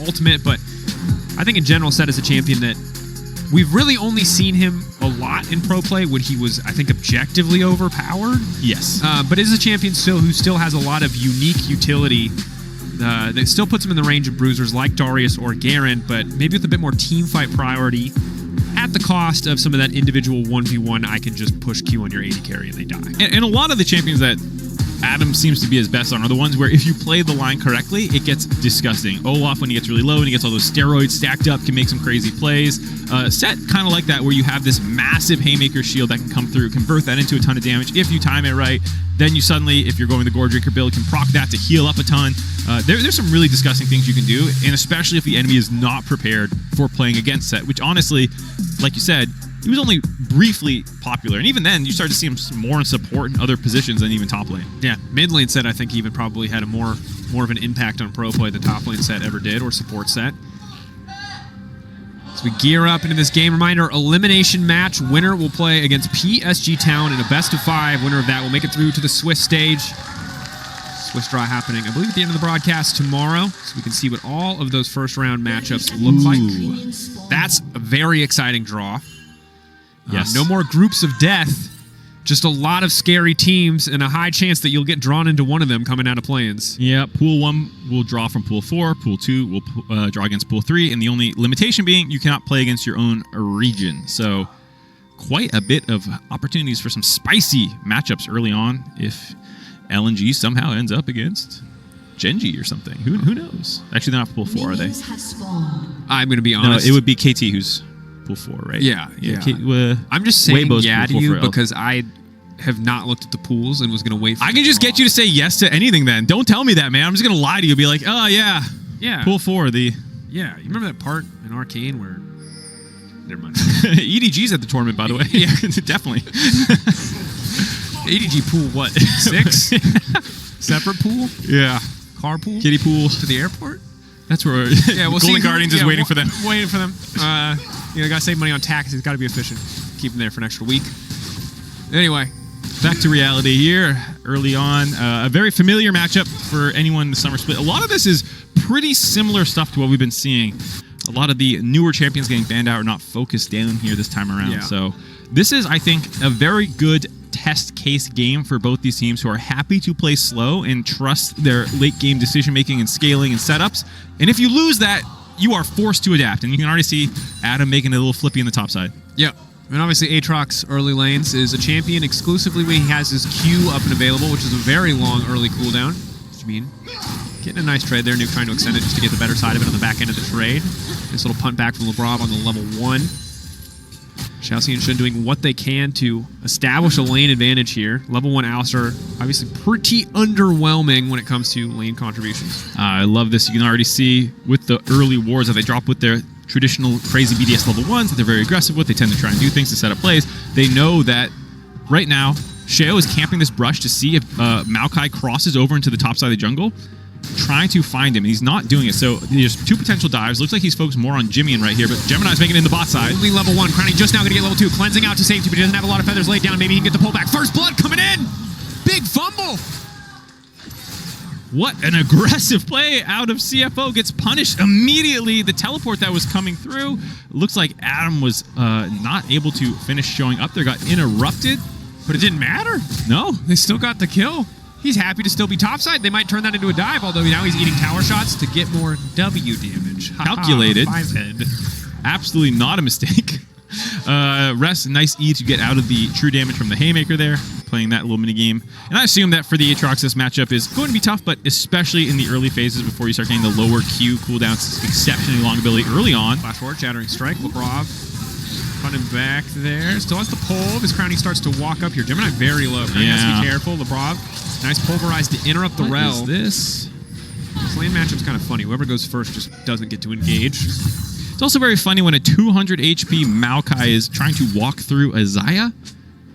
ultimate, but I think in general, Set is a champion that we've really only seen him a lot in pro play when he was, I think, objectively overpowered. Yes. But is a champion still who still has a lot of unique utility that still puts him in the range of bruisers like Darius or Garen, but maybe with a bit more team fight priority at the cost of some of that individual 1v1, I can just push Q on your AD carry and they die. And a lot of the champions that Adam seems to be his best on are the ones where if you play the line correctly, it gets disgusting. Olaf, when he gets really low and he gets all those steroids stacked up, can make some crazy plays. Set kind of like that, where you have this massive Haymaker shield that can come through, convert that into a ton of damage if you time it right. Then you suddenly, if you're going the Gore Drinker build, can proc that to heal up a ton. There's some really disgusting things you can do, and especially if the enemy is not prepared for playing against Set, which honestly, like you said, he was only briefly popular, and even then, you start to see him more in support in other positions than even top lane. Yeah, mid lane Set, I think, even probably had a more of an impact on pro play than top lane Set ever did, or support Set. As we gear up into this game, reminder, elimination match. Winner will play against PSG Town in a best-of-5. Winner of that will make it through to the Swiss stage. Swiss draw happening, I believe, at the end of the broadcast tomorrow, so we can see what all of those first-round matchups look like. That's a very exciting draw. Yes. No more groups of death, just a lot of scary teams and a high chance that you'll get drawn into one of them coming out of play-ins. Yeah, Pool 1 will draw from Pool 4, Pool 2 will draw against Pool 3, and the only limitation being you cannot play against your own region. So quite a bit of opportunities for some spicy matchups early on if LNG somehow ends up against Genji or something. Who knows? Actually, they're not Pool 4, are they? I'm going to be honest. No, it would be KT who's Pool 4, right? Yeah. I'm just saying Weibo's yeah to Pool 4 you for because I have not looked at the pools and was going to wait for I can just get you to say yes to anything then. Don't tell me that, man. I'm just going to lie to you. Be like, oh, yeah. Yeah. Pool 4, Yeah. You remember that part in Arcane where... Never mind. EDG's at the tournament, by the way. Yeah, definitely. ADG pool, what? 6? Separate pool? Yeah. Carpool? Kiddie pool. To the airport? That's where we'll Golden Guardians is waiting for them. Waiting for them. Gotta save money on taxes. It's gotta be efficient. Keep them there for an extra week. Anyway. Back to reality here early on. A very familiar matchup for anyone in the summer split. A lot of this is pretty similar stuff to what we've been seeing. A lot of the newer champions getting banned out are not focused down here this time around. Yeah. So this is, I think, a very good test case game for both these teams who are happy to play slow and trust their late game decision making and scaling and setups. And if you lose that, you are forced to adapt. And you can already see Adam making a little flippy on the top side. Yep. And obviously Aatrox early lanes is a champion exclusively when he has his Q up and available, which is a very long early cooldown. JimieN getting a nice trade there. Nuc trying to extend it just to get the better side of it on the back end of the trade. Nice little punt back from Labrov on the level 1. ShiauC and Shunn doing what they can to establish a lane advantage here. Level 1 Alistar, obviously pretty underwhelming when it comes to lane contributions. I love this. You can already see with the early wards that they drop with their traditional crazy BDS level 1s that they're very aggressive with. They tend to try and do things to set up plays. They know that right now, Sheo is camping this brush to see if Maokai crosses over into the top side of the jungle, trying to find him, and he's not doing it. So there's 2 potential dives. Looks like he's focused more on JimieN right here, but Gemini's making it in the bot side. Only level 1. Crownie just now going to get level 2. Cleansing out to safety, but he doesn't have a lot of feathers laid down. Maybe he can get the pullback. First blood coming in! Big fumble! What an aggressive play out of CFO. Gets punished immediately. The teleport that was coming through. Looks like Adam was not able to finish showing up there. Got interrupted. But it didn't matter. No. They still got the kill. He's happy to still be topside. They might turn that into a dive, although now he's eating tower shots to get more W damage. Calculated. 5 head. Absolutely not a mistake. Rest, nice E to get out of the true damage from the Haymaker there, playing that little mini game. And I assume that for the Aatrox, this matchup is going to be tough, but especially in the early phases before you start getting the lower Q cooldowns, exceptionally long ability early on. Flash forward, Shattering Strike, Labrov. Running back there. Still has the pull. His Crownie starts to walk up here. Gemini very low. Crownie has to be careful. Labrov, nice pulverize to interrupt the rel. What is this? This lane matchup's kind of funny. Whoever goes first just doesn't get to engage. It's also very funny when a 200 HP Maokai is trying to walk through a Xayah.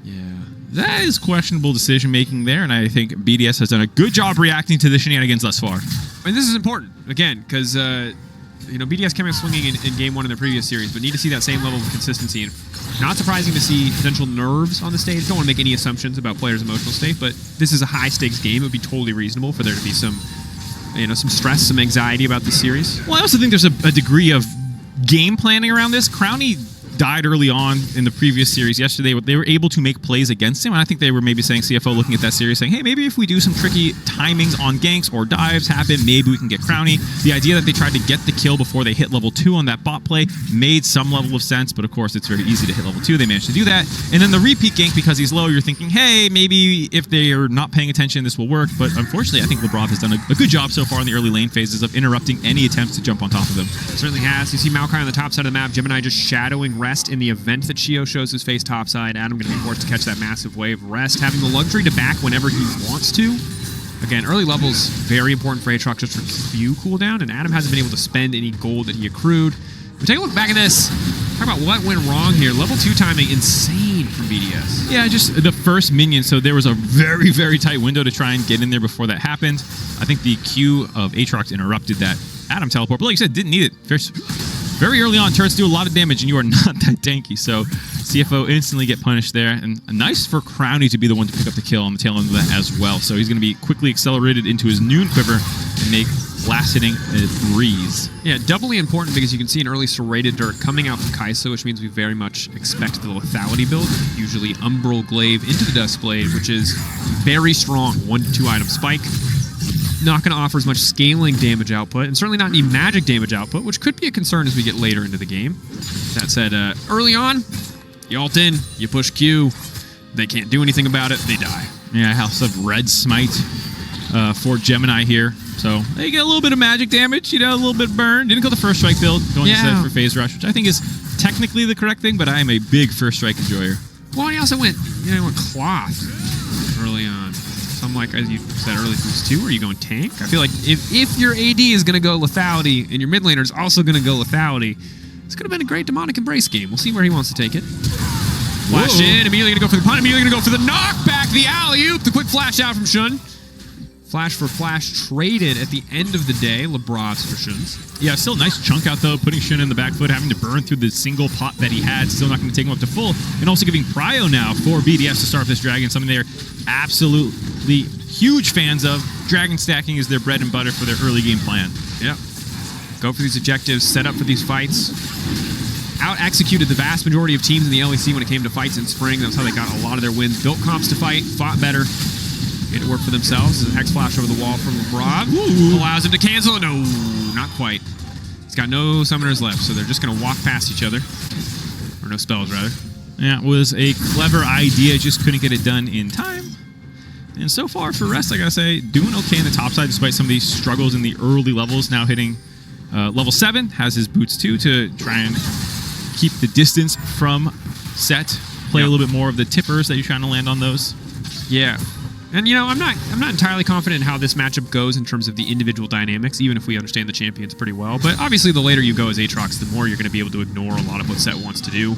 Yeah. That is questionable decision-making there, and I think BDS has done a good job reacting to the shenanigans thus far. And this is important, again, because BDS came out swinging in Game 1 in their previous series, but need to see that same level of consistency. And not surprising to see potential nerves on the stage. Don't want to make any assumptions about players' emotional state, but this is a high-stakes game. It would be totally reasonable for there to be some some stress, some anxiety about the series. Well, I also think there's a degree of game planning around this. Crownie died early on in the previous series. Yesterday, they were able to make plays against him, and I think they were maybe saying, CFO looking at that series, saying, hey, maybe if we do some tricky timings on ganks or dives happen, maybe we can get Crownie. The idea that they tried to get the kill before they hit level 2 on that bot play made some level of sense, but of course, it's very easy to hit level 2. They managed to do that. And then the repeat gank, because he's low, you're thinking, hey, maybe if they are not paying attention, this will work. But unfortunately, I think Labrov has done a good job so far in the early lane phases of interrupting any attempts to jump on top of them. It certainly has. You see Maokai on the top side of the map, Gemini just shadowing Rest in the event that Sheo shows his face topside. Adam going to be forced to catch that massive wave. Rest having the luxury to back whenever he wants to. Again, early levels, very important for Aatrox just for Q cooldown, and Adam hasn't been able to spend any gold that he accrued. We take a look back at this. Talk about what went wrong here. Level 2 timing, insane from BDS. Yeah, just the first minion, so there was a very, very tight window to try and get in there before that happened. I think the Q of Aatrox interrupted that Adam teleport, but like you said, didn't need it. Very early on, turrets do a lot of damage, and you are not that tanky, so CFO instantly get punished there. And nice for Crownie to be the one to pick up the kill on the tail end of that as well. So he's going to be quickly accelerated into his Noon Quiver and make last hitting a breeze. Yeah, doubly important because you can see an early serrated dirt coming out from Kai'Sa, which means we very much expect the lethality build, usually Umbral Glaive into the Duskblade, which is very strong 1 to 2 item spike. Not going to offer as much scaling damage output, and certainly not any magic damage output, which could be a concern as we get later into the game. That said, early on, you ult in, you push Q, they can't do anything about it, they die. Yeah, House of Red Smite for Gemini here. So they get a little bit of magic damage, a little bit burn. Didn't go the first strike build, going instead for Phase Rush, which I think is technically the correct thing, but I am a big first strike enjoyer. Well, he also went Cloth early on. So I'm like, as you said early, Boost 2, are you going tank? I feel like if your AD is going to go lethality and your mid laner is also going to go lethality, it's going to have been a great Demonic Embrace game. We'll see where he wants to take it. Flash in, immediately going to go for the punt, immediately going to go for the knockback, the alley-oop, the quick flash out from Shunn. Flash for flash traded at the end of the day. Labrov's for Shunn's. Yeah, still a nice chunk out, though, putting Shunn in the back foot, having to burn through the single pot that he had. Still not going to take him up to full. And also giving Prio now for BDS to start this dragon, something they're absolutely huge fans of. Dragon stacking is their bread and butter for their early game plan. Yep. Go for these objectives, set up for these fights. Out-executed the vast majority of teams in the LEC when it came to fights in spring. That's how they got a lot of their wins. Built comps to fight, fought better. Made it work for themselves. There's a Hex Flash over the wall from Labrov. Allows him to cancel. No, not quite. He's got no summoners left, so they're just going to walk past each other. Or no spells, rather. Yeah, it was a clever idea. Just couldn't get it done in time. And so far for Rest, I got to say, doing okay in the top side despite some of these struggles in the early levels. Now hitting level 7. Has his boots, too, to try and keep the distance from set. Play a little bit more of the tippers that you're trying to land on those. Yeah. And, I'm not entirely confident in how this matchup goes in terms of the individual dynamics, even if we understand the champions pretty well. But obviously, the later you go as Aatrox, the more you're going to be able to ignore a lot of what Set wants to do.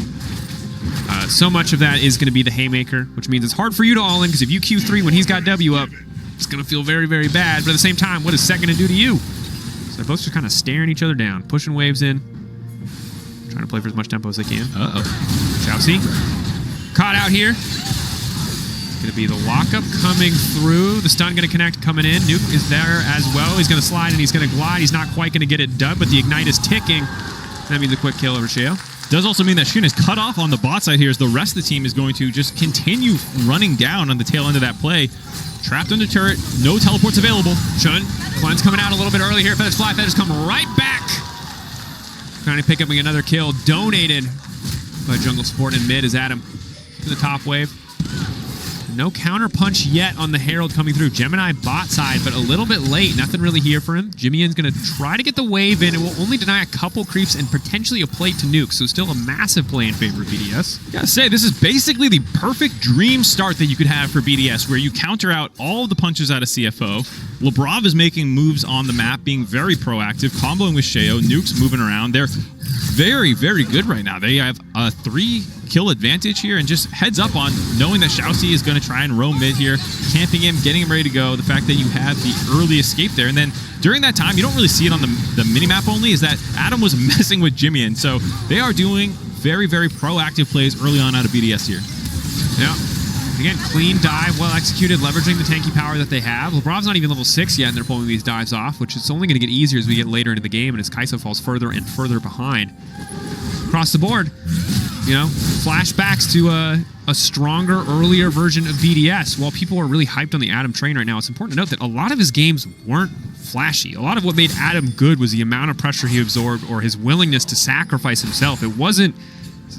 So much of that is going to be the Haymaker, which means it's hard for you to all-in, because if you Q3 when he's got W up, it's going to feel very, very bad. But at the same time, what is Set going to do to you? So they're both just kind of staring each other down, pushing waves in, trying to play for as much tempo as they can. ShiauC. Caught out here. Going to be the lockup coming through. The stun going to connect coming in. Nuc is there as well. He's going to slide and he's going to glide. He's not quite going to get it done, but the ignite is ticking. That means a quick kill over Sheo. Does also mean that Shunn is cut off on the bot side here as the rest of the team is going to just continue running down on the tail end of that play. Trapped under turret. No teleports available. Shunn, Cleanse coming out a little bit early here. Feathers fly. Feathers come right back. Trying to pick up another kill. Donated by jungle support in mid as Adam in the top wave. No counter punch yet on the Herald coming through. Gemini bot side, but a little bit late. Nothing really here for him. JimieN's going to try to get the wave in. It will only deny a couple creeps and potentially a plate to Nuke, so still a massive play in favor of BDS. Gotta say, this is basically the perfect dream start that you could have for BDS, where you counter out all of the punches out of CFO. Labrov is making moves on the map, being very proactive, comboing with Sheo. Nuke's moving around. They're very, very good right now. They have a 3-kill advantage here, and just heads up on knowing that ShiauC is going to try and roam mid here, camping him, getting him ready to go. The fact that you had the early escape there, and then during that time, you don't really see it on the mini-map only, is that Adam was messing with JimieN. So they are doing very, very proactive plays early on out of BDS here. Yeah. Again, clean dive, well executed, leveraging the tanky power that they have. Labrov's not even level 6 yet, and they're pulling these dives off, which is only going to get easier as we get later into the game, and as Kai'Sa falls further and further behind. Across the board, you know, flashbacks to a stronger, earlier version of BDS. While people are really hyped on the Adam train right now, it's important to note that a lot of his games weren't flashy. A lot of what made Adam good was the amount of pressure he absorbed or his willingness to sacrifice himself. It wasn't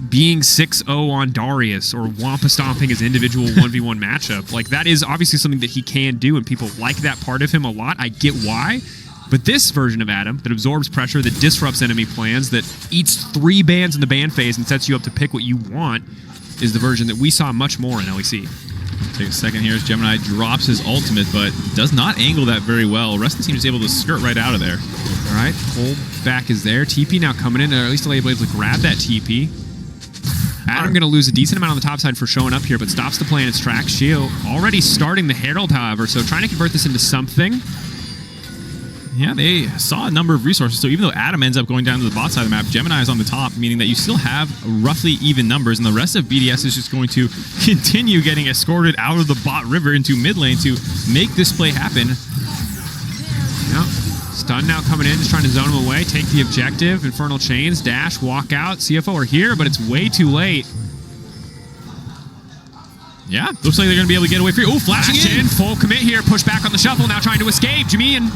being 6-0 on Darius or Wampa stomping his individual 1v1 matchup. Like, that is obviously something that he can do, and people like that part of him a lot. I get why. But this version of Adam that absorbs pressure, that disrupts enemy plans, that eats 3 bans in the ban phase and sets you up to pick what you want, is the version that we saw much more in LEC. Take a second here as Gemini drops his ultimate, but does not angle that very well. Rest of the team is able to skirt right out of there. All right, hold back is there. TP now coming in, or at least able to grab that TP. Adam going to lose a decent amount on the top side for showing up here, but stops the play in its tracks. Sheo already starting the Herald, however, so trying to convert this into something. Yeah, they saw a number of resources, so even though Adam ends up going down to the bot side of the map, Gemini is on the top, meaning that you still have roughly even numbers, and the rest of BDS is just going to continue getting escorted out of the bot river into mid lane to make this play happen. Yep. Stun now coming in, just trying to zone him away, take the objective, Infernal Chains, dash, walk out. CFO are here, but it's way too late. Yeah, looks like they're going to be able to get away free. Oh, flashing in. Full commit here, push back on the shuffle, now trying to escape. JimieN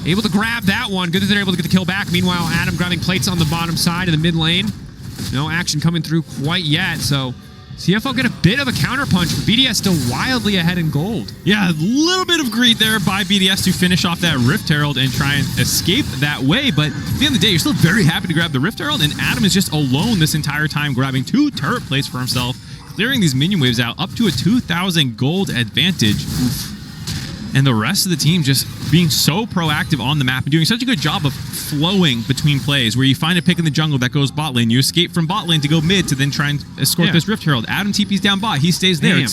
able to grab that one. Good that they're able to get the kill back. Meanwhile, Adam grabbing plates on the bottom side of the mid lane. No action coming through quite yet, so CFO get a bit of a counterpunch, but BDS still wildly ahead in gold. Yeah, a little bit of greed there by BDS to finish off that Rift Herald and try and escape that way, but at the end of the day, you're still very happy to grab the Rift Herald, and Adam is just alone this entire time, grabbing 2 turret plates for himself, clearing these minion waves out, up to a 2,000 gold advantage. Oof. And the rest of the team just being so proactive on the map and doing such a good job of flowing between plays, where you find a pick in the jungle that goes bot lane, you escape from bot lane to go mid to then try and escort this Rift Herald. Adam TP's down bot, he stays there.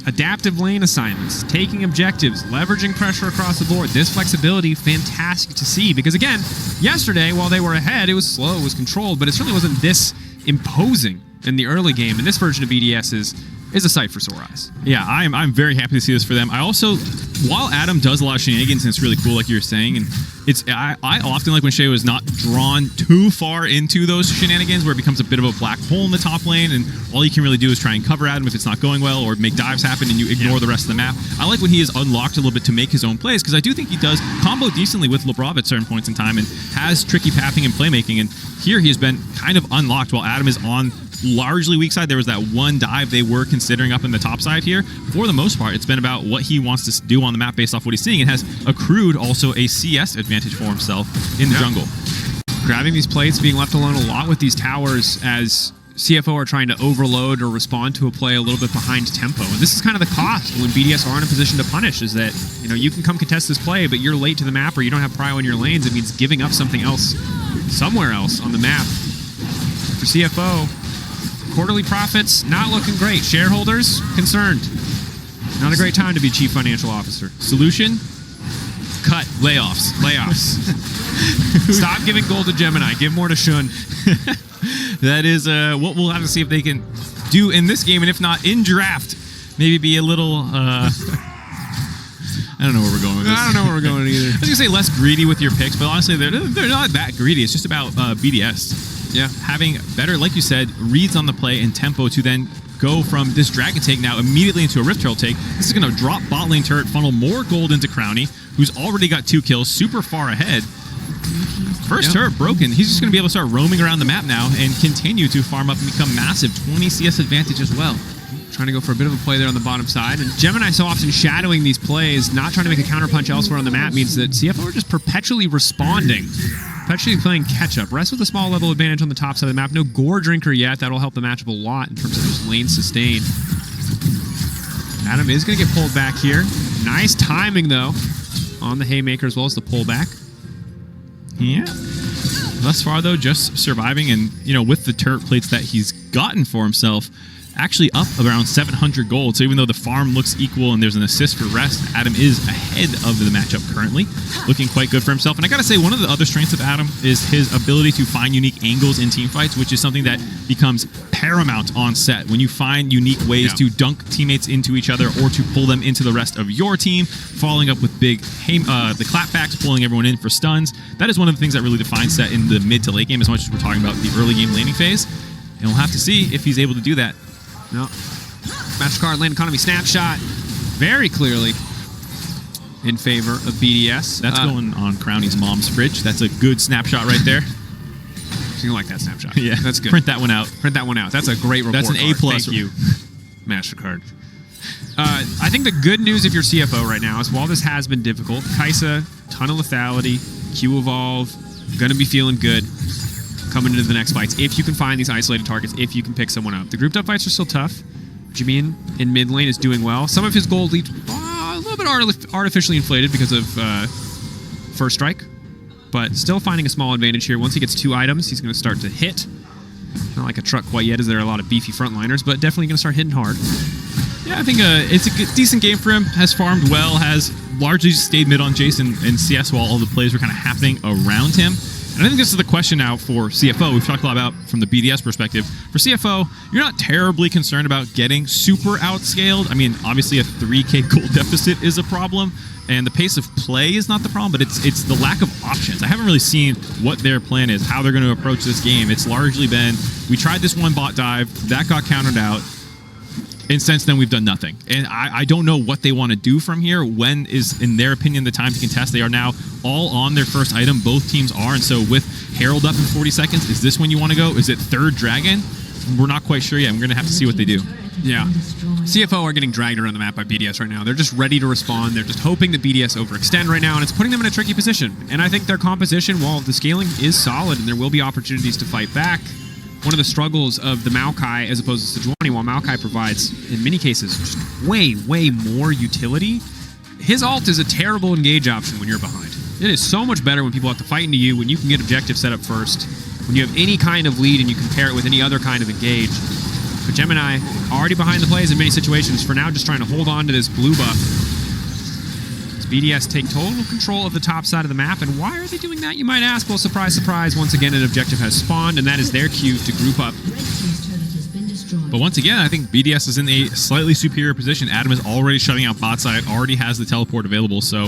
Adaptive lane assignments, taking objectives, leveraging pressure across the board. This flexibility, fantastic to see, because again, yesterday, while they were ahead, it was slow, it was controlled, but it certainly wasn't this imposing in the early game, and this version of BDS is a sight for sore eyes. Yeah, I'm very happy to see this for them. I also, while Adam does a lot of shenanigans, and it's really cool, like you were saying, and I often like when Sheo is not drawn too far into those shenanigans, where it becomes a bit of a black hole in the top lane, and all you can really do is try and cover Adam if it's not going well, or make dives happen and you ignore the rest of the map. I like when he is unlocked a little bit to make his own plays, because I do think he does combo decently with Labrov at certain points in time, and has tricky pathing and playmaking, and here he has been kind of unlocked while Adam is on largely weak side. There was that one dive they were considering up in the top side here. For the most part, it's been about what he wants to do on the map based off what he's seeing, and has accrued also a CS advantage for himself in the jungle. Grabbing these plates, being left alone a lot with these towers as CFO are trying to overload or respond to a play a little bit behind tempo. And this is kind of the cost when BDS are in a position to punish, is that, you know, you can come contest this play, but you're late to the map or you don't have prio in your lanes. It means giving up something else somewhere else on the map. For CFO, quarterly profits not looking great. Shareholders concerned. Not a great time to be chief financial officer. Solution? Cut. Layoffs. Stop giving gold to Gemini. Give more to Shunn. That is what we'll have to see if they can do in this game, and if not, in draft, maybe be a little... I don't know where we're going with this. I don't know where we're going either. I was going to say less greedy with your picks, but honestly, they're not that greedy. It's just about BDS. Yeah, having better, like you said, reads on the play and tempo to then go from this Dragon take now immediately into a Rift Herald take. This is going to drop bot lane turret, funnel more gold into Crownie, who's already got 2 kills, super far ahead. First turret broken. He's just going to be able to start roaming around the map now and continue to farm up and become massive. 20 CS advantage as well. Trying to go for a bit of a play there on the bottom side. And Gemini so often shadowing these plays, not trying to make a counterpunch elsewhere on the map, means that CFO are just perpetually responding. Perpetually playing catch-up. Rest with a small level advantage on the top side of the map. No Gore Drinker yet. That'll help the matchup a lot in terms of just lane sustain. Adam is going to get pulled back here. Nice timing, though, on the Haymaker as well as the pullback. Yeah. Thus far, though, just surviving, and, you know, with the turret plates that he's gotten for himself, actually up around 700 gold. So even though the farm looks equal and there's an assist for rest, Adam is ahead of the matchup currently, looking quite good for himself. And I gotta say, one of the other strengths of Adam is his ability to find unique angles in team fights, which is something that becomes paramount on set. When you find unique ways to dunk teammates into each other or to pull them into the rest of your team, following up with big the clapbacks, pulling everyone in for stuns. That is one of the things that really defines set in the mid to late game, as much as we're talking about the early game laning phase. And we'll have to see if he's able to do that. No. MasterCard lane economy snapshot very clearly in favor of BDS. That's going on Crownie's mom's fridge. That's a good snapshot right there. You like that snapshot. Yeah, that's good. Print that one out. Print that one out. That's a great report. That's an A+. Thank you, MasterCard. I think the good news if you're CFO right now is while this has been difficult, Kai'Sa, ton of lethality, Q evolve, gonna be feeling good coming into the next fights. If you can find these isolated targets, if you can pick someone up. The grouped up fights are still tough. JimieN in mid lane is doing well. Some of his gold leads a little bit artificially inflated because of first strike, but still finding a small advantage here. Once he gets 2 items, he's going to start to hit. Not like a truck quite yet, as there are a lot of beefy frontliners, but definitely going to start hitting hard. Yeah, I think it's a decent game for him. Has farmed well, has largely stayed mid on Jason and CS while all the plays were kind of happening around him. And I think this is the question now for CFO. We've talked a lot about from the BDS perspective. For CFO, you're not terribly concerned about getting super outscaled. I mean, obviously a 3K gold deficit is a problem, and the pace of play is not the problem, but it's the lack of options. I haven't really seen what their plan is, how they're going to approach this game. It's largely been, we tried this one bot dive, that got countered out, and since then we've done nothing. And I don't know what they want to do from here. When is, in their opinion, the time to contest? They are now all on their first item. Both teams are, and so with Herald up in 40 seconds, is this when you want to go? Is it third dragon? We're not quite sure yet. We're going to have to see what they do. Yeah. CFO are getting dragged around the map by BDS right now. They're just ready to respond. They're just hoping that BDS overextend right now, and it's putting them in a tricky position. And I think their composition, while the scaling is solid and there will be opportunities to fight back, one of the struggles of the Maokai as opposed to Sejuani, while Maokai provides, in many cases, just way, way more utility, his ult is a terrible engage option when you're behind. It is so much better when people have to fight into you, when you can get objective set up first, when you have any kind of lead and you can pair it with any other kind of engage. But Gemini, already behind the plays in many situations, for now just trying to hold on to this blue buff. BDS take total control of the top side of the map, and why are they doing that, you might ask? Well, surprise, surprise, once again an objective has spawned, and that is their cue to group up. But once again, I think BDS is in a slightly superior position. Adam is already shutting out bot side, already has the teleport available, so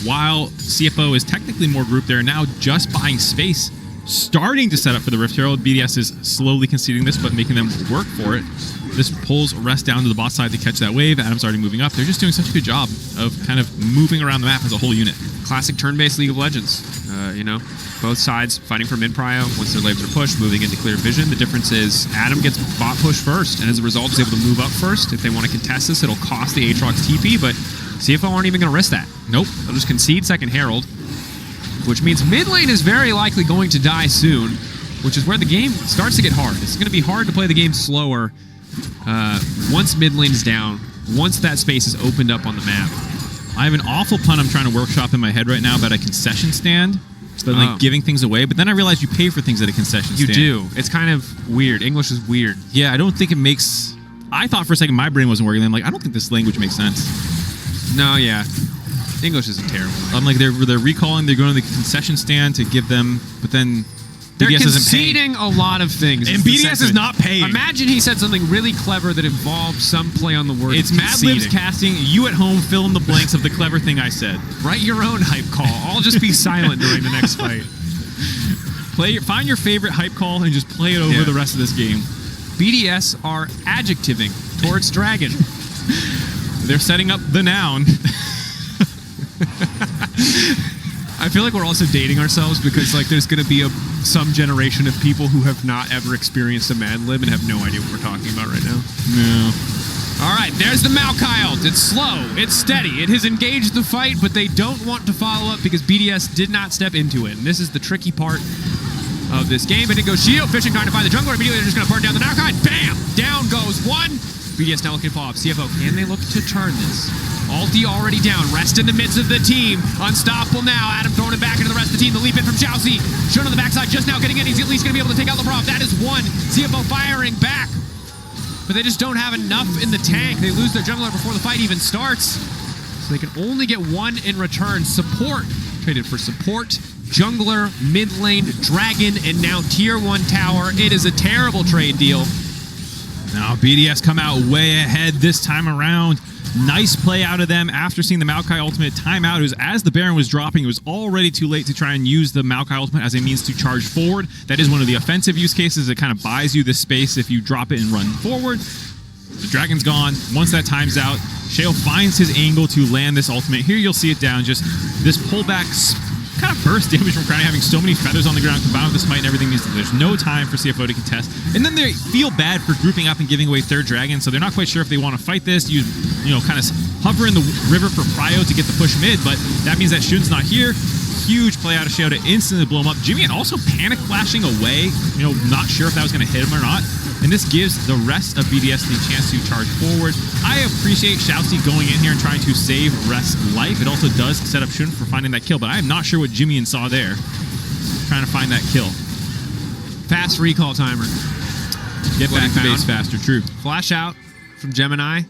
while CFO is technically more grouped, they're now just buying space, starting to set up for the Rift Herald. BDS is slowly conceding this, but making them work for it. This pulls rest down to the bot side to catch that wave. Adam's already moving up. They're just doing such a good job of kind of moving around the map as a whole unit. Classic turn-based League of Legends. You know, both sides fighting for mid-prio. Once their labs are pushed, moving into clear vision. The difference is Adam gets bot push first, and as a result is able to move up first. If they want to contest this, it'll cost the Aatrox TP, but CFO aren't even going to risk that. Nope. They'll just concede second Herald, which means mid lane is very likely going to die soon, which is where the game starts to get hard. It's going to be hard to play the game slower once mid lane is down, once that space is opened up on the map. I have an awful pun I'm trying to workshop in my head right now about a concession stand. So like giving things away, but then I realized you pay for things at a concession stand. You do. It's kind of weird. English is weird. Yeah, I don't think it makes... I thought for a second my brain wasn't working. I'm like, I don't think this language makes sense. No, yeah. English isn't terrible. I'm like, they're recalling, they're going to the concession stand to give them, but then they're BDS conceding a lot of things. And BDS is not paying. Imagine he said something really clever that involved some play on the word. It's Mad Libs casting. You at home fill in the blanks of the clever thing I said. Write your own hype call. I'll just be silent during the next fight. Find your favorite hype call and just play it over the rest of this game. BDS are adjectiving towards Dragon. They're setting up the noun. I feel like we're also dating ourselves because like there's going to be some generation of people who have not ever experienced a Mad Lib and have no idea what we're talking about right now. No. All right, there's the Maokai ult. It's slow. It's steady. It has engaged the fight, but they don't want to follow up because BDS did not step into it. And this is the tricky part of this game. And it goes Sheo fishing, trying to find the jungler. Immediately they're just going to burn down the Maokai. Bam! Down goes one. BDS now looking to follow up. CFO, can they look to turn this? Ulti already down. Rest in the midst of the team. Unstoppable now. Adam throwing it back into the rest of the team. The leap in from ShiauC. Shunn on the backside just now getting in. He's at least going to be able to take out Labrov. That is one. CFO firing back. but they just don't have enough in the tank. They lose their jungler before the fight even starts. So they can only get one in return. Support, traded for support, jungler, mid lane, dragon, and now tier 1 tower. It is a terrible trade deal. Now BDS come out way ahead this time around. Nice play out of them after seeing the Maokai ultimate timeout. It was as the Baron was dropping, it was already too late to try and use the Maokai ultimate as a means to charge forward. That is one of the offensive use cases. It kind of buys you the space if you drop it and run forward. The dragon's gone. Once that time's out, Sheo finds his angle to land this ultimate. Here you'll see it down, just this pullback kind of burst damage from Crownie, having so many feathers on the ground combined with the smite and everything means that there's no time for CFO to contest. And then they feel bad for grouping up and giving away third dragon, so they're not quite sure if they want to fight this. You know, kind of hover in the river for prio to get the push mid, but that means that Shunn's not here. Huge play out of Sheo to instantly blow him up. JimieN also panic flashing away, you know, not sure if that was going to hit him or not. And this gives the rest of BDS the chance to charge forward. I appreciate ShiauC going in here and trying to save Rest's life. It also does set up Shunn for finding that kill, but I am not sure what JimieN saw there. Trying to find that kill. Fast recall timer. Get back to base faster, true. Flash out from Gemini.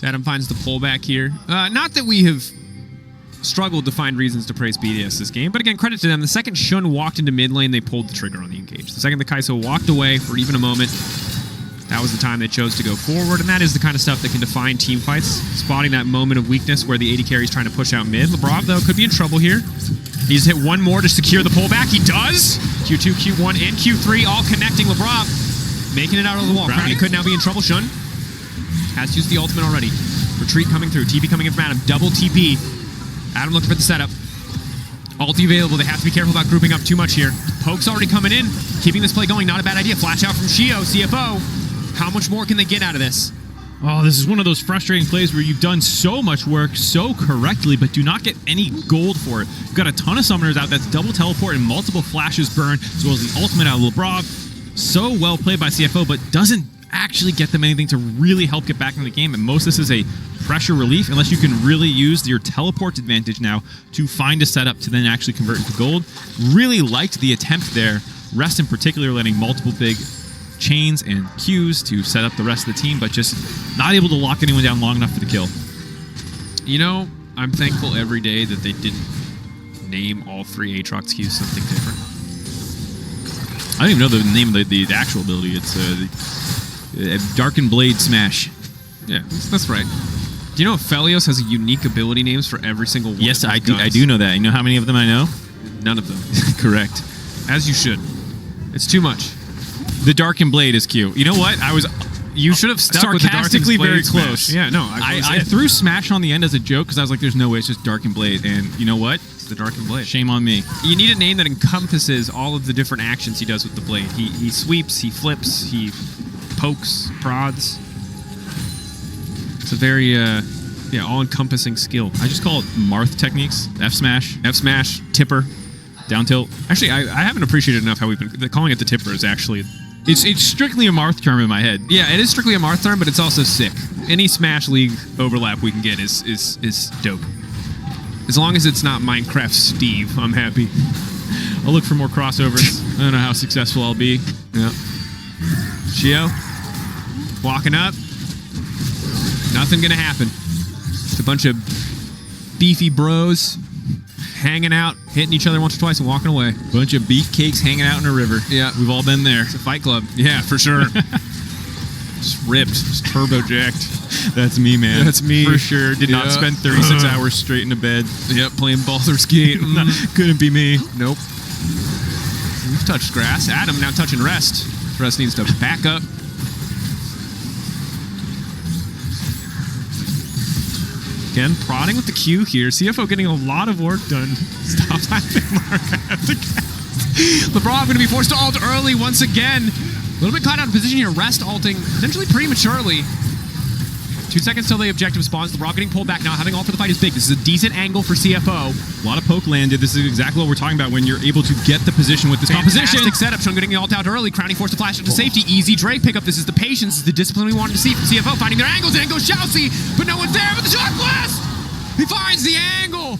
Adam finds the pullback here. Not that we have struggled to find reasons to praise BDS this game, but again, credit to them. The second Shunn walked into mid lane, they pulled the trigger on the engage. The second the Kai'Sa walked away for even a moment, that was the time they chose to go forward, and that is the kind of stuff that can define team fights. Spotting that moment of weakness where the AD carry is trying to push out mid. Labrov, though, could be in trouble here. He just hit one more to secure the pullback. He does! Q2, Q1, and Q3 all connecting. Labrov making it out of the wall. Crownie could now be in trouble. Shunn has used the ultimate already. Retreat coming through. TP coming in from Adam. Double TP. Adam looking for the setup. Ulti available. They have to be careful about grouping up too much here. Poke's already coming in. Keeping this play going. Not a bad idea. Flash out from Sheo, CFO. How much more can they get out of this? Oh, this is one of those frustrating plays where you've done so much work so correctly, but do not get any gold for it. You've got a ton of summoners out. That's double teleport and multiple flashes burn, as well as the ultimate out of Labrov. So well played by CFO, but doesn't actually get them anything to really help get back into the game. And most of this is a pressure relief, unless you can really use your teleport advantage now to find a setup to then actually convert into gold. Really liked the attempt there. Rest in particular letting multiple big chains and Qs to set up the rest of the team, but just not able to lock anyone down long enough for the kill. You know, I'm thankful every day that they didn't name all 3 Aatrox Qs something different. I don't even know the name of the actual ability. It's Darkened Blade Smash. Yeah, that's right. Do you know Felios has a unique ability names for every single one? Yes, I do know that. You know how many of them I know? None of them. Correct. As you should. It's too much. The Darkened Blade is cute. You know what? You should have stuck with the Darkened Blade very Smash. close. Yeah, no. I threw Smash on the end as a joke because I was like, there's no way it's just Darkened Blade. And you know what? It's the Darkened Blade. Shame on me. You need a name that encompasses all of the different actions he does with the blade. He sweeps, he flips, he pokes, prods. It's a very all-encompassing skill. I just call it Marth techniques. F smash, tipper, down tilt. Actually, I haven't appreciated enough how we've been calling it the tipper is actually... It's strictly a Marth term in my head. Yeah, it is strictly a Marth term, but it's also sick. Any Smash League overlap we can get is dope. As long as it's not Minecraft Steve, I'm happy. I'll look for more crossovers. I don't know how successful I'll be. Yeah. Sheo, walking up. Nothing gonna happen. It's a bunch of beefy bros hanging out, hitting each other once or twice and walking away. Bunch of beefcakes hanging out in a river. Yeah. We've all been there. It's a fight club. Yeah, for sure. Just ripped. Just turbo-jacked. That's me, man. That's me. For sure. Did not spend 36 hours straight into bed. Yep, playing Baldur's Gate. Couldn't be me. Nope. We've touched grass. Adam now touching Rest. Rest needs to back up. Again, prodding with the Q here. CFO getting a lot of work done. Stop laughing, Mark. I have to guess. Labrov going to be forced to ult early once again. A little bit caught out of position here. Rest ulting potentially prematurely. 2 seconds till the objective spawns. Labrov getting pulled back now. Having ult for the fight is big. This is a decent angle for CFO. A lot of poke landed. This is exactly what we're talking about when you're able to get the position with this composition. Fantastic setup. Shunn getting the ult out early. Crownie forced to flash into safety. Easy Drake pickup. This is the patience. This is the discipline we wanted to see from CFO. Finding their angles. And goes ShiauC, but no one's there. But the shot blast! He finds the angle.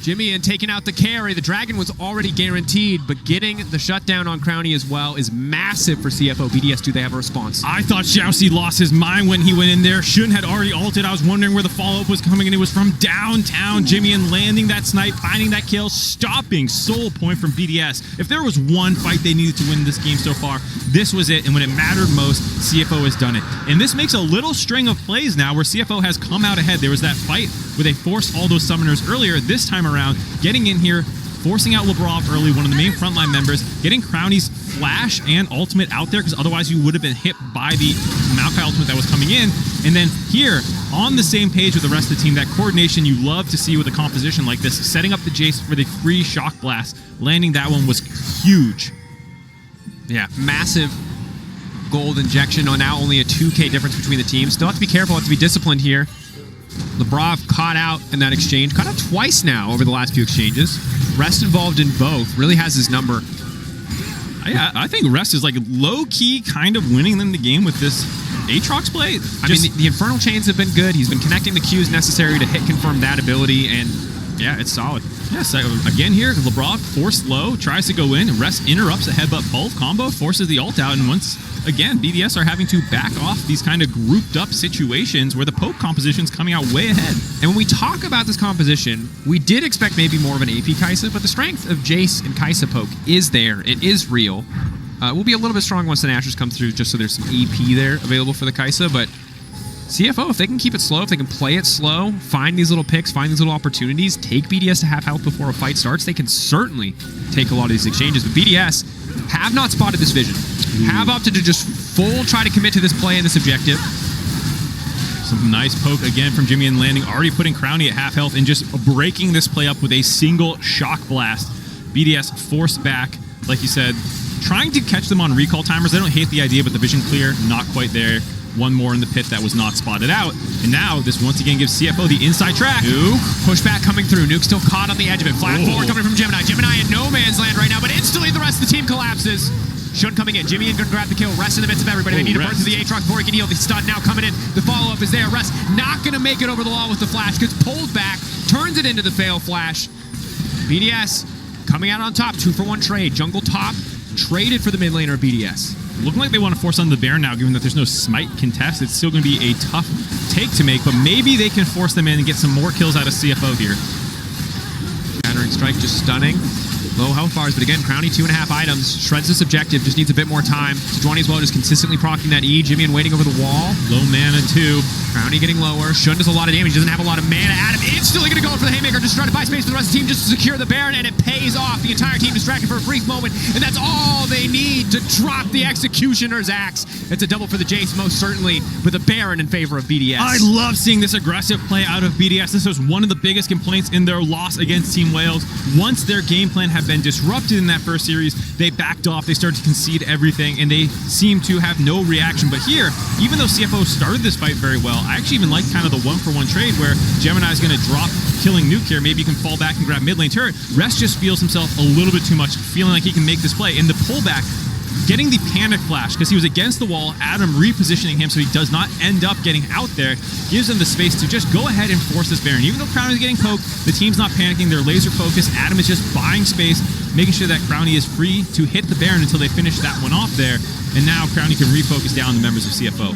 JimieN taking out the carry. The Dragon was already guaranteed, but getting the shutdown on Crownie as well is massive for CFO. BDS, do they have a response? I thought ShiauC lost his mind when he went in there. Shunn had already ulted. I was wondering where the follow-up was coming, and it was from downtown. JimieN landing that snipe, finding that kill, stopping soul point from BDS. If there was one fight they needed to win this game so far, this was it, and when it mattered most, CFO has done it. And this makes a little string of plays now where CFO has come out ahead. There was that fight where they forced all those summoners earlier. This time around, getting in here, forcing out Labrov early, one of the main frontline members, getting Crownie's flash and ultimate out there, because otherwise you would have been hit by the Maokai ultimate that was coming in. And then here, on the same page with the rest of the team, that coordination you love to see with a composition like this, setting up the Jace for the free shock blast, landing that one was huge. Yeah, massive gold injection on now only a 2K difference between the teams. Still have to be careful, have to be disciplined here. Labrov caught out in that exchange. Caught out twice now over the last few exchanges. Rest involved in both. Really has his number. I think Rest is like low-key kind of winning them the game with this Aatrox play. I mean, the Infernal Chains have been good. He's been connecting the Qs necessary to hit confirm that ability, and yeah, it's solid. Yes, again here, Labrov forced low, tries to go in, Rest interrupts a headbutt bolt combo, forces the ult out, and once again, BDS are having to back off these kind of grouped up situations where the poke composition's coming out way ahead. And when we talk about this composition, we did expect maybe more of an AP Kai'Sa, but the strength of Jace and Kai'Sa poke is there. It is real. It will be a little bit strong once the Nashers come through, just so there's some AP there available for the Kai'Sa, but CFO, if they can keep it slow, if they can play it slow, find these little picks, find these little opportunities, take BDS to half health before a fight starts, they can certainly take a lot of these exchanges. But BDS have not spotted this vision. Have opted to just full try to commit to this play and this objective. Some nice poke again from JimieN landing, already putting Crownie at half health and just breaking this play up with a single shock blast. BDS forced back, like you said, trying to catch them on recall timers. I don't hate the idea, but the vision clear, not quite there. One more in the pit that was not spotted out. And now this once again gives CFO the inside track. Nuc, pushback coming through. Nuc still caught on the edge of it. Flat forward coming from Gemini. Gemini in no man's land right now, but instantly the rest of the team collapses. Shunn coming in. JimieN gonna grab the kill. Rest in the midst of everybody. They need to burn through the Aatrox before he can heal. The stun now coming in. The follow-up is there. Rest not gonna make it over the wall with the flash. Gets pulled back. Turns it into the fail flash. BDS coming out on top. 2-for-1 trade. Jungle top. Traded for the mid laner of BDS. Looking like they want to force on the Baron now, given that there's no smite contest. It's still going to be a tough take to make, but maybe they can force them in and get some more kills out of CFO here. Countering strike just stunning. Low health bars, but again, Crownie 2.5 items. Shreds this objective, just needs a bit more time. Sejuani as well, just consistently proccing that E. JimieN waiting over the wall. Low mana too. Crownie getting lower. Shunn does a lot of damage, doesn't have a lot of mana. Adam instantly gonna go for the Haymaker, just trying to buy space for the rest of the team just to secure the Baron, and it pays off. The entire team distracted for a brief moment, and that's all they need to drop the Executioner's axe. It's a double for the Jace, most certainly, with a Baron in favor of BDS. I love seeing this aggressive play out of BDS. This was one of the biggest complaints in their loss against Team Wales. Once their game plan had been disrupted in that first series, they backed off, they started to concede everything, and they seemed to have no reaction. But here, even though CFO started this fight very well, I actually even like kind of the 1-for-1 trade where Gemini is going to drop killing Nuc here. Maybe you can fall back and grab mid lane turret. Rest just feels himself a little bit too much, feeling like he can make this play. And the pullback, getting the panic flash, because he was against the wall, Adam repositioning him so he does not end up getting out there, gives him the space to just go ahead and force this Baron. Even though Crownie is getting poked, the team's not panicking, they're laser focused. Adam is just buying space, making sure that Crownie is free to hit the Baron until they finish that one off there. And now Crownie can refocus down the members of CFO.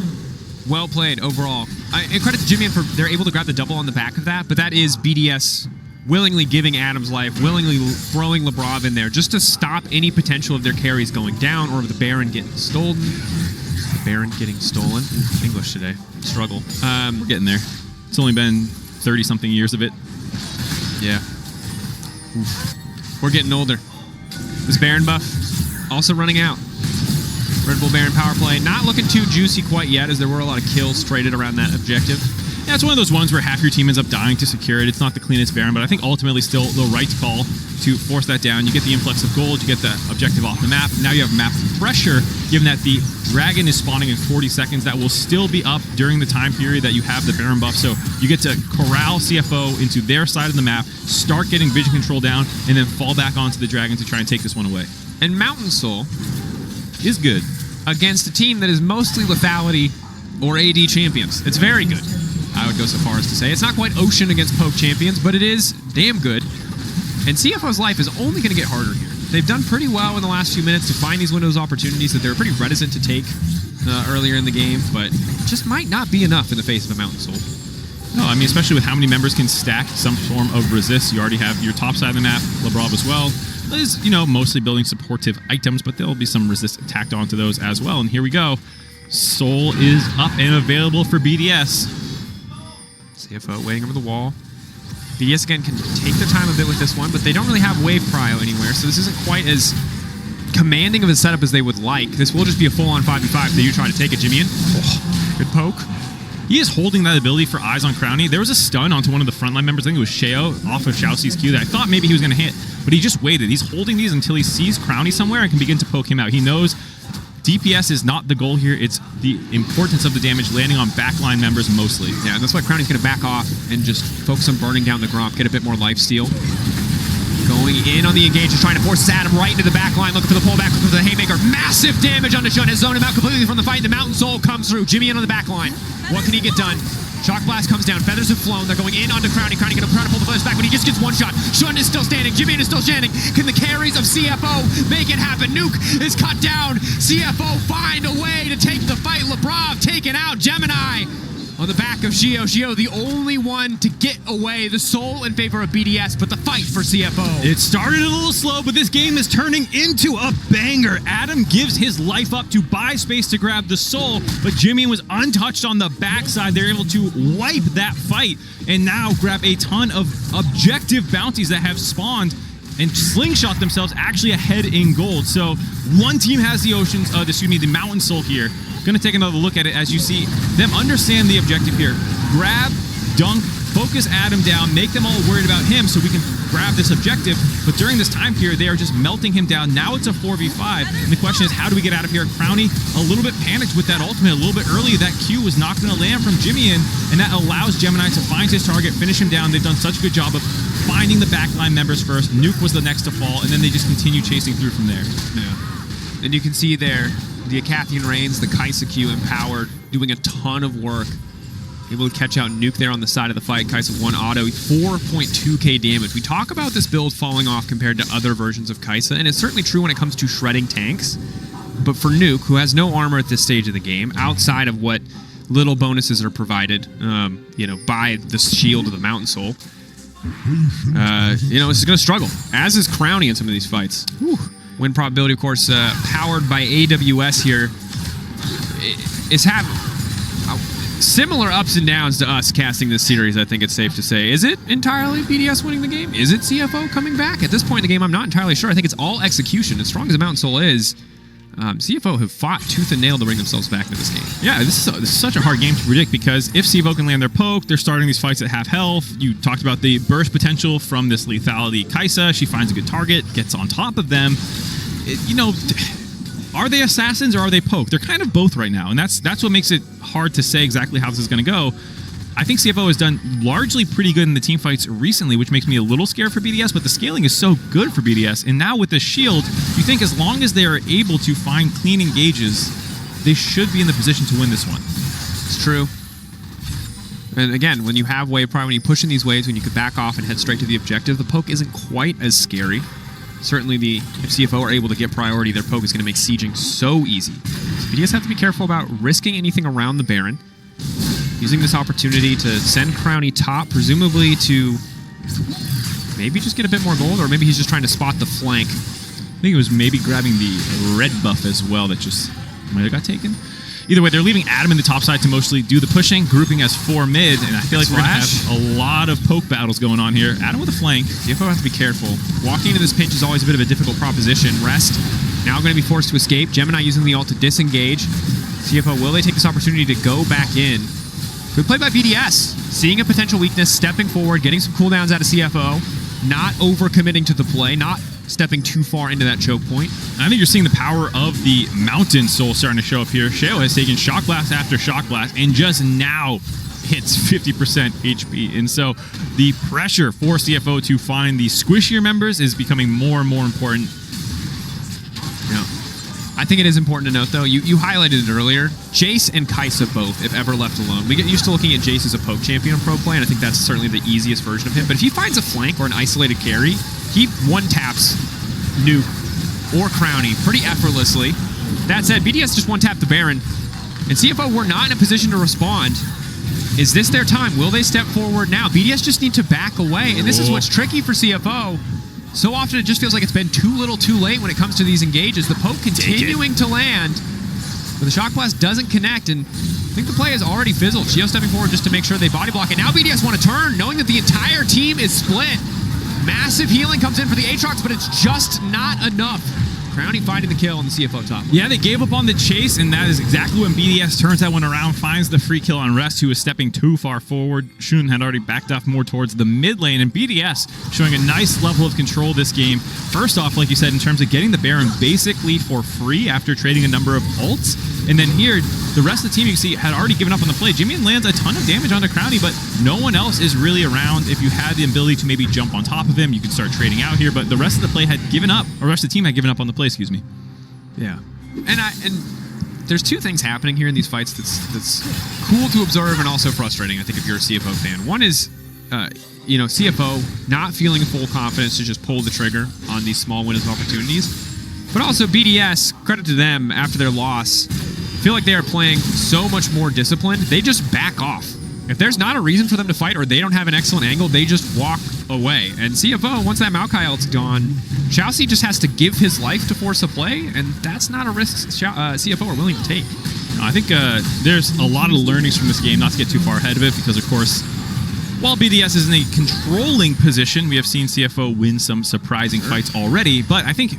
Well played overall. And credit to JimieN for they're able to grab the double on the back of that, but that is BDS willingly giving Adam's life, willingly throwing Labrov in there just to stop any potential of their carries going down or of the Baron getting stolen. The Baron getting stolen. English today. Struggle. We're getting there. It's only been 30-something years of it. Yeah. We're getting older. This Baron buff also running out. Red Bull Baron power play. Not looking too juicy quite yet, as there were a lot of kills traded around that objective. Yeah, it's one of those ones where half your team ends up dying to secure it. It's not the cleanest Baron, but I think ultimately still the right call to force that down. You get the influx of gold, you get the objective off the map. Now you have map pressure, given that the dragon is spawning in 40 seconds. That will still be up during the time period that you have the Baron buff. So you get to corral CFO into their side of the map, start getting vision control down, and then fall back onto the dragon to try and take this one away. And Mountain Soul is good against a team that is mostly lethality or AD champions. It's very good, I would go so far as to say. It's not quite Ocean against Poke champions, but it is damn good. And CFO's life is only going to get harder here. They've done pretty well in the last few minutes to find these windows opportunities that they were pretty reticent to take earlier in the game, but it just might not be enough in the face of a Mountain Soul. No, I mean, especially with how many members can stack some form of resist. You already have your top side of the map, Labrov as well. Is, you know, mostly building supportive items, but there'll be some resist tacked onto those as well. And here we go. Soul is up and available for BDS. CFO waiting over the wall. BDS again can take their time a bit with this one, but they don't really have wave prio anywhere, so this isn't quite as commanding of a setup as they would like. This will just be a full-on 5v5 that you try to take it, JimieN. Oh, good poke. He is holding that ability for eyes on Crownie. There was a stun onto one of the frontline members. I think it was Sheo off of ShiauC's Q that I thought maybe he was going to hit, but he just waited. He's holding these until he sees Crownie somewhere and can begin to poke him out. He knows DPS is not the goal here. It's the importance of the damage landing on backline members mostly. Yeah, and that's why Crownie's going to back off and just focus on burning down the Gromp, get a bit more lifesteal. Going in on the engage, just trying to force Adam right into the backline, looking for the pullback, looking for the haymaker. Massive damage onto Shunn, has zoned him out completely from the fight. The Mountain Soul comes through. JimieN on the backline. What can he get done? Shock Blast comes down, feathers have flown, they're going in onto Crownie. Crownie gonna try to pull the feathers back, but he just gets one shot. Shunn is still standing, JimieN is still standing. Can the carries of CFO make it happen? Nuc is cut down. CFO find a way to take the fight. Labrov taken out. Gemini on the back of Sheo. Sheo the only one to get away. The soul in favor of BDS, but the fight for CFO. It started a little slow, but this game is turning into a banger. Adam gives his life up to buy space to grab the soul, but JimieN was untouched on the backside. They're able to wipe that fight and now grab a ton of objective bounties that have spawned and slingshot themselves actually ahead in gold. So one team has the Mountain Soul here. Gonna take another look at it as you see them understand the objective here. Grab, dunk, focus Adam down, make them all worried about him so we can grab this objective. But during this time period, they are just melting him down. Now it's a 4v5. And the question is, how do we get out of here? Crownie a little bit panicked with that ultimate a little bit early. That Q was not gonna land from JimieN, and that allows Gemini to find his target, finish him down. They've done such a good job of finding the backline members first. Nuc was the next to fall, and then they just continue chasing through from there. Yeah. And you can see there, the Acathian Reigns, the Kai'Sa Q empowered, doing a ton of work. Able to catch out Nuc there on the side of the fight. Kai'Sa 1 auto, 4.2k damage. We talk about this build falling off compared to other versions of Kai'Sa, and it's certainly true when it comes to shredding tanks. But for Nuc, who has no armor at this stage of the game, outside of what little bonuses are provided, by the shield of the Mountain Soul, this is going to struggle, as is Crownie in some of these fights. Whew. Win probability, of course, powered by AWS here, is having similar ups and downs to us casting this series, I think it's safe to say. Is it entirely BDS winning the game? Is it CFO coming back? At this point in the game, I'm not entirely sure. I think it's all execution. As strong as the Mountain Soul is, CFO have fought tooth and nail to bring themselves back into this game. Yeah, this is such a hard game to predict because if CFO can land their poke, they're starting these fights at half health. You talked about the burst potential from this lethality Kai'Sa. She finds a good target, gets on top of them. Are they assassins or are they poke? They're kind of both right now, and that's what makes it hard to say exactly how this is going to go. I think CFO has done largely pretty good in the team fights recently, which makes me a little scared for BDS, but the scaling is so good for BDS. And now with the shield, you think as long as they are able to find clean engages, they should be in the position to win this one. It's true. And again, when you have wave prime, when you push in these waves, when you could back off and head straight to the objective, the poke isn't quite as scary. Certainly, if CFO are able to get priority, their poke is going to make sieging so easy. So BDS have to be careful about risking anything around the Baron. Using this opportunity to send Crownie top, presumably to maybe just get a bit more gold, or maybe he's just trying to spot the flank. I think it was maybe grabbing the red buff as well that just might have got taken. Either way, they're leaving Adam in the top side to mostly do the pushing, grouping as 4 mid, and I feel like we're going to have a lot of poke battles going on here. Adam with a flank. CFO has to be careful. Walking into this pinch is always a bit of a difficult proposition. Rest now going to be forced to escape. Gemini using the ult to disengage. CFO, will they take this opportunity to go back in? Good play by BDS. Seeing a potential weakness, stepping forward, getting some cooldowns out of CFO, not over-committing to the play, not stepping too far into that choke point. I think you're seeing the power of the Mountain Soul starting to show up here. Sheo has taken Shock Blast after Shock Blast and just now hits 50% HP. And so the pressure for CFO to find the squishier members is becoming more and more important. Yeah. I think it is important to note, though, you highlighted it earlier. Jace and Kai'Sa both, if ever left alone. We get used to looking at Jace as a poke champion in pro play, and I think that's certainly the easiest version of him. But if he finds a flank or an isolated carry, he one-taps Nuc or Crownie pretty effortlessly. That said, BDS just one-tapped the Baron, and CFO were not in a position to respond. Is this their time? Will they step forward now? BDS just need to back away, and this is what's tricky for CFO. So often it just feels like it's been too little too late when it comes to these engages. The poke continuing to land, but the Shock Blast doesn't connect, and I think the play has already fizzled. Sheo stepping forward just to make sure they body block it. Now BDS want to turn, knowing that the entire team is split. Massive healing comes in for the Aatrox, but it's just not enough. Crownie finding the kill on the CFO top. Yeah, they gave up on the chase, and that is exactly when BDS turns that one around, finds the free kill on Rest, who was stepping too far forward. Shunn had already backed off more towards the mid lane, and BDS showing a nice level of control this game. First off, like you said, in terms of getting the Baron basically for free after trading a number of ults. And then here, the rest of the team, you can see, had already given up on the play. JimieN lands a ton of damage onto Crownie, but no one else is really around. If you had the ability to maybe jump on top of him, you could start trading out here, but the rest of the play had given up, or the rest of the team had given up on the play, excuse me. Yeah. And there's two things happening here in these fights that's cool to observe and also frustrating, I think, if you're a CFO fan. One is, CFO not feeling full confidence to just pull the trigger on these small windows of opportunities. But also BDS, credit to them, after their loss, feel like they are playing so much more disciplined. They just back off. If there's not a reason for them to fight or they don't have an excellent angle, they just walk away. And CFO, once that Maokai ult's gone, ShiauC just has to give his life to force a play, and that's not a risk CFO are willing to take. I think there's a lot of learnings from this game, not to get too far ahead of it, because, of course, while BDS is in a controlling position, we have seen CFO win some surprising fights already, but I think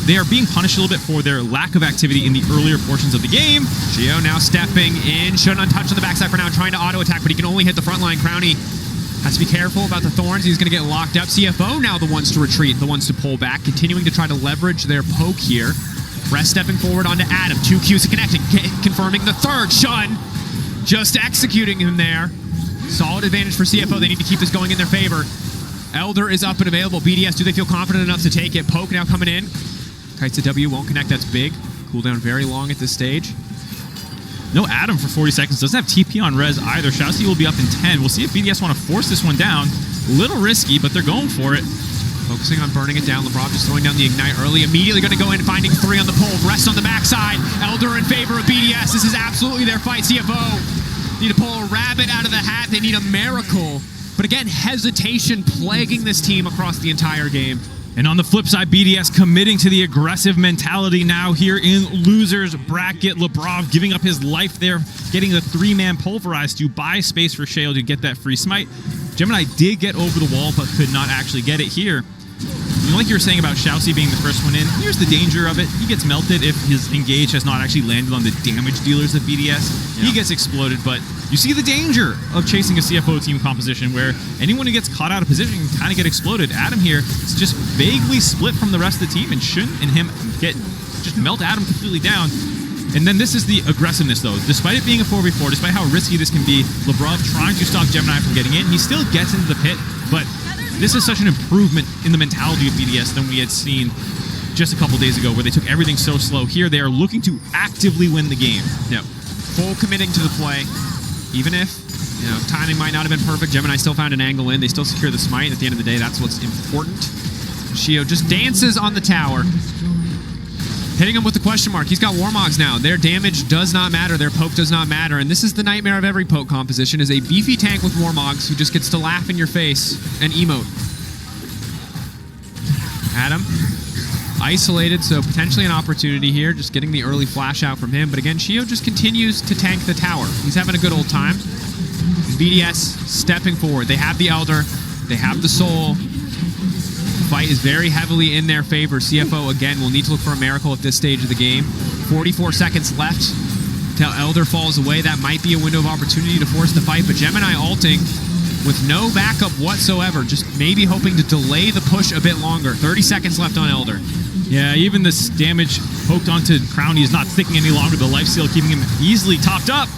they are being punished a little bit for their lack of activity in the earlier portions of the game. Sheo now stepping in. Shunn untouched on the backside for now, trying to auto-attack, but he can only hit the front line. Crownie has to be careful about the Thorns. He's going to get locked up. CFO now the ones to retreat, the ones to pull back, continuing to try to leverage their poke here. Rest stepping forward onto Adam. 2 Qs connecting, confirming the third. Shunn just executing him there. Solid advantage for CFO. They need to keep this going in their favor. Elder is up and available. BDS, do they feel confident enough to take it? Poke now coming in. Kai'Sa W won't connect. That's big. Cooldown very long at this stage. No Adam for 40 seconds. Doesn't have TP on res either. ShiauC will be up in 10. We'll see if BDS want to force this one down. A little risky, but they're going for it. Focusing on burning it down. Labrov just throwing down the Ignite early. Immediately going to go in, finding 3 on the pole. Rest on the backside. Elder in favor of BDS. This is absolutely their fight. CFO need to pull a rabbit out of the hat. They need a miracle. But again, hesitation plaguing this team across the entire game. And on the flip side, BDS committing to the aggressive mentality now here in losers bracket. Labrov giving up his life there, getting the 3-man pulverized to buy space for Sheo to get that free smite. Gemini did get over the wall, but could not actually get it here. Like you were saying about ShiauC being the first one in, here's the danger of it. He gets melted if his engage has not actually landed on the damage dealers of BDS. Yeah. He gets exploded, but you see the danger of chasing a CFO team composition where anyone who gets caught out of position can kind of get exploded. Adam here is just vaguely split from the rest of the team, and Shunn and him just melt Adam completely down. And then this is the aggressiveness, though. Despite it being a 4v4, despite how risky this can be, Labrov trying to stop Gemini from getting in. He still gets into the pit, but this is such an improvement in the mentality of BDS than we had seen just a couple days ago, where they took everything so slow. Here, they are looking to actively win the game. Yep. Full committing to the play. Even if, timing might not have been perfect, Gemini still found an angle in. They still secure the smite. At the end of the day, that's what's important. Sheo just dances on the tower. Hitting him with the question mark. He's got Warmogs now. Their damage does not matter. Their poke does not matter. And this is the nightmare of every poke composition, is a beefy tank with Warmogs who just gets to laugh in your face and emote. Adam, isolated, so potentially an opportunity here. Just getting the early flash out from him. But again, Sheo just continues to tank the tower. He's having a good old time. BDS stepping forward. They have the Elder. They have the Soul. Fight is very heavily in their favor. CFO, again, will need to look for a miracle at this stage of the game. 44 seconds left till Elder falls away. That might be a window of opportunity to force the fight, but Gemini ulting with no backup whatsoever, just maybe hoping to delay the push a bit longer. 30 seconds left on Elder. Yeah, even this damage poked onto Crownie is not sticking any longer. The lifesteal keeping him easily topped up.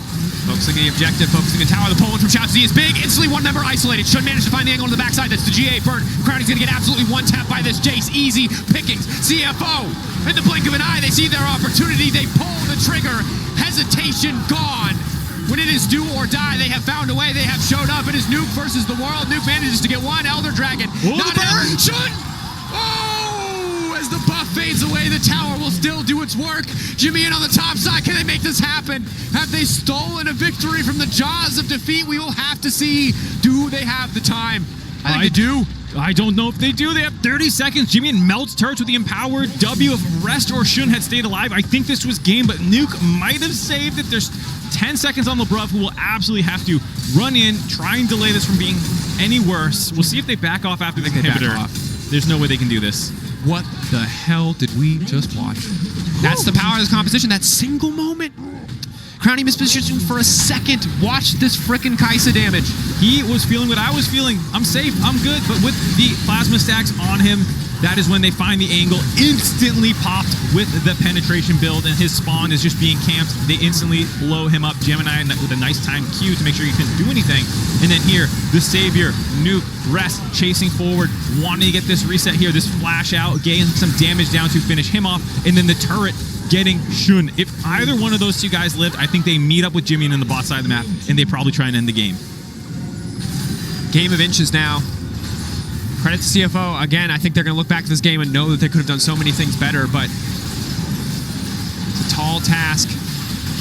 Focusing the objective, focusing the tower. The pull-in from ShiauC is big. Instantly one member isolated. Shunn managed to find the angle on the backside. That's the GA burn. Crownie's gonna get absolutely one tap by this Jace. Easy pickings. CFO, in the blink of an eye, they see their opportunity. They pull the trigger. Hesitation gone. When it is do or die, they have found a way. They have showed up. It is Nuc versus the world. Nuc manages to get one Elder Dragon. Not enough. Shunn! Oh! As the buff fades away, the tower will still do its work. JimieN on the top side. Can they make this happen? Have they stolen a victory from the jaws of defeat? We will have to see. Do they have the time? I think they do. I don't know if they do. They have 30 seconds. JimieN melts turrets with the empowered W. If Rest or Shunn had stayed alive, I think this was game, but Nuc might have saved it. There's 10 seconds on Labrov, who will absolutely have to run in, try and delay this from being any worse. We'll see if they back off after the inhibitor. There's no way they can do this. What the hell did we just watch? That's the power of this composition. That single moment. Crownie mispositioned for a second. Watch this frickin' Kai'Sa damage. He was feeling what I was feeling. I'm safe, I'm good, but with the plasma stacks on him, that is when they find the angle. Instantly popped with the penetration build, and his spawn is just being camped. They instantly blow him up. Gemini with a nice timed Q to make sure he couldn't do anything. And then here, the savior, Nuc, Rest, chasing forward, wanting to get this reset here, this flash out, getting some damage down to finish him off, and then the turret getting Shunn. If either one of those two guys lived, I think they meet up with JimieN in the bot side of the map, and they probably try and end the game. Game of inches now. Credit to CFO. Again, I think they're going to look back to this game and know that they could have done so many things better, but it's a tall task.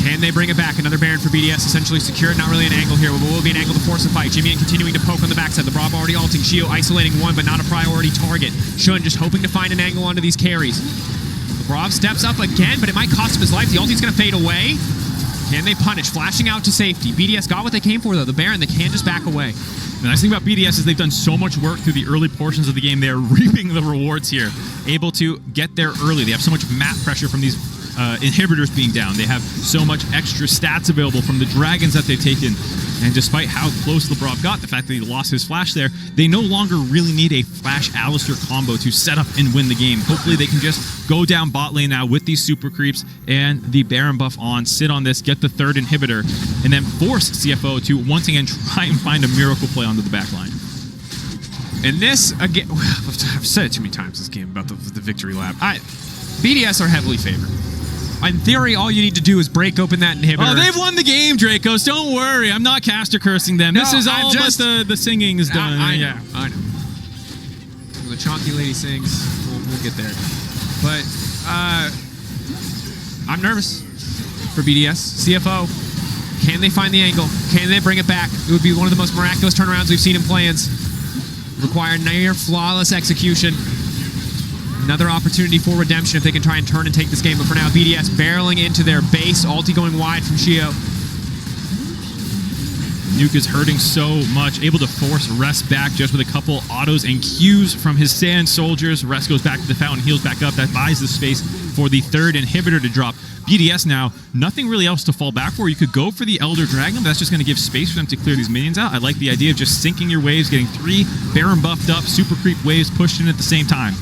Can they bring it back? Another Baron for BDS, essentially secured. Not really an angle here, but will be an angle to force a fight. JimieN continuing to poke on the backside. Labrov already ulting. Sheo isolating one, but not a priority target. Shunn just hoping to find an angle onto these carries. Labrov steps up again, but it might cost him his life. The ulti's going to fade away. Can they punish? Flashing out to safety. BDS got what they came for, though. The Baron, they can just back away. The nice thing about BDS is they've done so much work through the early portions of the game. They're reaping the rewards here. Able to get there early. They have so much map pressure from these inhibitors being down. They have so much extra stats available from the dragons that they've taken. And despite how close Labrov got, the fact that he lost his flash there, they no longer really need a flash Alistar combo to set up and win the game. Hopefully they can just go down bot lane now with these super creeps and the Baron buff on, sit on this, get the third inhibitor, and then force CFO to once again try and find a miracle play onto the back line. And this, again, I've said it too many times this game about the victory lap. BDS are heavily favored. In theory, all you need to do is break open that inhibitor. Oh, they've won the game, Dracos. Don't worry. I'm not caster cursing them. No, this is all just the singing is done. I know. When the chonky lady sings, we'll get there. But I'm nervous for BDS. CFO, can they find the angle? Can they bring it back? It would be one of the most miraculous turnarounds we've seen in plans. Require near flawless execution. Another opportunity for redemption if they can try and turn and take this game. But for now, BDS barreling into their base. Ulti going wide from Sheo. Nuc is hurting so much. Able to force Rest back just with a couple autos and Qs from his Sand Soldiers. Rest goes back to the fountain, heals back up. That buys the space for the third inhibitor to drop. BDS now, nothing really else to fall back for. You could go for the Elder Dragon, but that's just going to give space for them to clear these minions out. I like the idea of just syncing your waves, getting 3 Baron buffed up, super creep waves pushed in at the same time.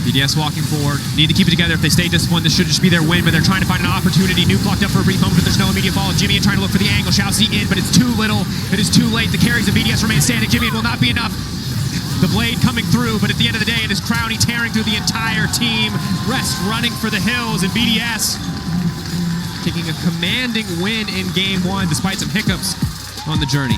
BDS walking forward. Need to keep it together. If they stay disciplined, this should just be their win, but they're trying to find an opportunity. Nuc blocked up for a brief moment, but there's no immediate follow. JimieN trying to look for the angle. ShiauC in, but it's too little. It is too late. The carries of BDS remain standing. JimieN will not be enough. The blade coming through, but at the end of the day, it is Crownie tearing through the entire team. Rest running for the hills, and BDS taking a commanding win in Game 1, despite some hiccups on the journey.